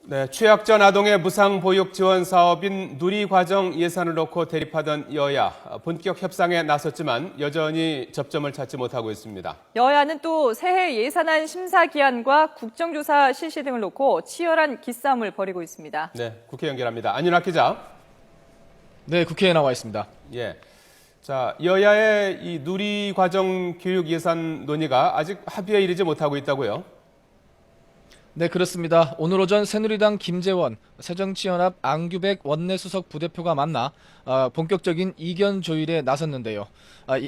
네, 취약전 아동의 무상 보육 지원 사업인 누리과정 예산을 놓고 대립하던 여야, 본격 협상에 나섰지만 여전히 접점을 찾지 못하고 있습니다. 여야는 또 새해 예산안 심사 기한과 국정조사 실시 등을 놓고 치열한 기싸움을 벌이고 있습니다. 네, 국회 연결합니다. 안윤학 기자. 네, 국회에 나와 있습니다. 예. 자, 여야의 이 누리과정 교육 예산 논의가 아직 합의에 이르지 못하고 있다고요? 네, 그렇습니다. 오늘 오전 새누리당 김재원, 새정치연합 안규백 원내수석 부대표가 만나 본격적인 이견 조율에 나섰는데요.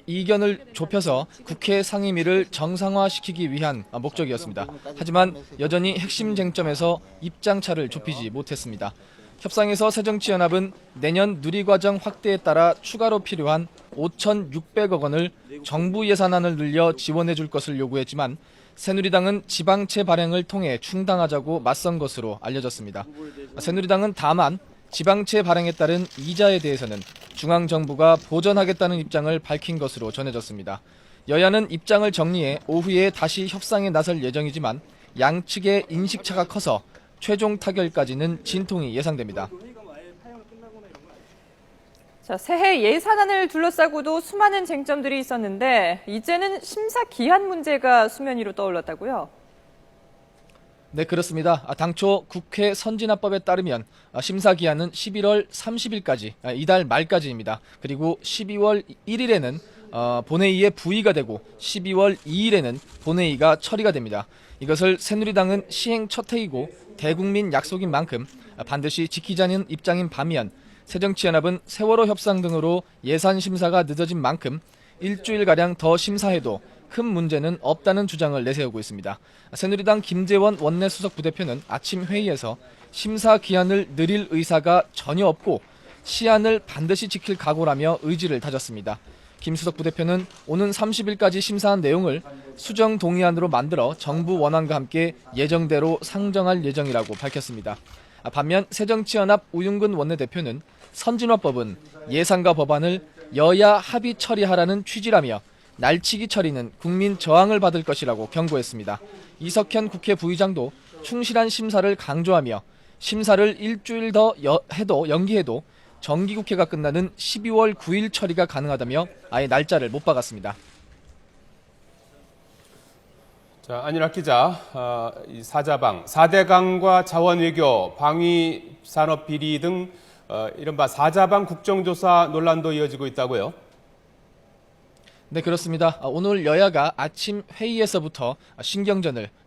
이견을 좁혀서 국회 상임위를 정상화시키기 위한 목적이었습니다. 하지만 여전히 핵심 쟁점에서 입장차를 좁히지 못했습니다. 협상에서 새정치연합은 내년 누리과정 확대에 따라 추가로 필요한 5,600억 원을 정부 예산안을 늘려 지원해 줄 것을 요구했지만 새누리당은 지방채 발행을 통해 충당하자고 맞선 것으로 알려졌습니다. 새누리당은 다만 지방채 발행에 따른 이자에 대해서는 중앙정부가 보전하겠다는 입장을 밝힌 것으로 전해졌습니다. 여야는 입장을 정리해 오후에 다시 협상에 나설 예정이지만 양측의 인식차가 커서 최종 타결까지는 진통이 예상됩니다. 자, 새해 예산안을 둘러싸고도 수많은 쟁점들이 있었는데 이제는 심사 기한 문제가 수면 위로 떠올랐다고요? 네, 그렇습니다. 당초 국회 선진화법에 따르면 심사 기한은 11월 30일까지, 이달 말까지입니다. 그리고 12월 1일에는 본회의에 부의가 되고 12월 2일에는 본회의가 처리가 됩니다. 이것을 새누리당은 시행 첫 해이고 대국민 약속인 만큼 반드시 지키자는 입장인 반면 새정치연합은 세월호 협상 등으로 예산 심사가 늦어진 만큼 일주일가량 더 심사해도 큰 문제는 없다는 주장을 내세우고 있습니다. 새누리당 김재원 원내수석 부대표는 아침 회의에서 심사 기한을 늘릴 의사가 전혀 없고 시한을 반드시 지킬 각오라며 의지를 다졌습니다. 김 수석 부대표는 오는 30일까지 심사한 내용을 수정 동의안으로 만들어 정부 원안과 함께 예정대로 상정할 예정이라고 밝혔습니다. 반면 새정치연합 우윤근 원내대표는 선진화법은 예산과 법안을 여야 합의 처리하라는 취지라며 날치기 처리는 국민 저항을 받을 것이라고 경고했습니다. 이석현 국회 부의장도 충실한 심사를 강조하며 심사를 일주일 더 연기해도 정기국회가 끝나는 12월 9일 처리가 가능하다며 아예 날짜를 못 박았습니다. 자, 안윤학 기자, 이 사자방, 4대강과 자원외교, 방위산업비리 등 이른바 사자방 국정조사 논란도 이어지고 있다고요? 네, 그렇습니다. 오늘 여야가 아침 회의에서부터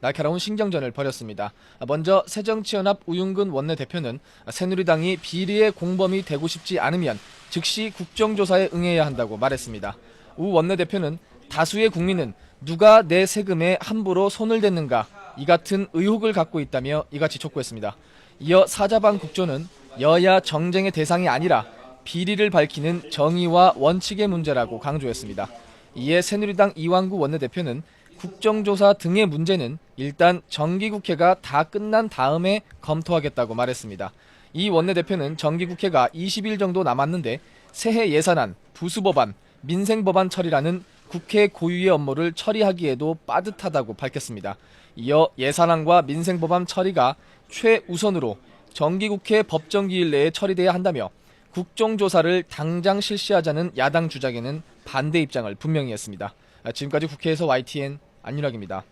날카로운 신경전을 벌였습니다. 먼저 새정치연합 우윤근 원내대표는 새누리당이 비리의 공범이 되고 싶지 않으면 즉시 국정조사에 응해야 한다고 말했습니다. 우 원내대표는 다수의 국민은 누가 내 세금에 함부로 손을 댔는가 이 같은 의혹을 갖고 있다며 이같이 촉구했습니다. 이어 사자방 국조는 여야 정쟁의 대상이 아니라 비리를 밝히는 정의와 원칙의 문제라고 강조했습니다. 이에 새누리당 이완구 원내대표는 국정조사 등의 문제는 일단 정기국회가 다 끝난 다음에 검토하겠다고 말했습니다. 이 원내대표는 정기국회가 20일 정도 남았는데 새해 예산안, 부수법안, 민생법안 처리라는 국회 고유의 업무를 처리하기에도 빠듯하다고 밝혔습니다. 이어 예산안과 민생법안 처리가 최우선으로 정기국회 법정기일 내에 처리돼야 한다며 국정조사를 당장 실시하자는 야당 주장에는 반대 입장을 분명히 했습니다. 지금까지 국회에서 YTN 안윤학입니다.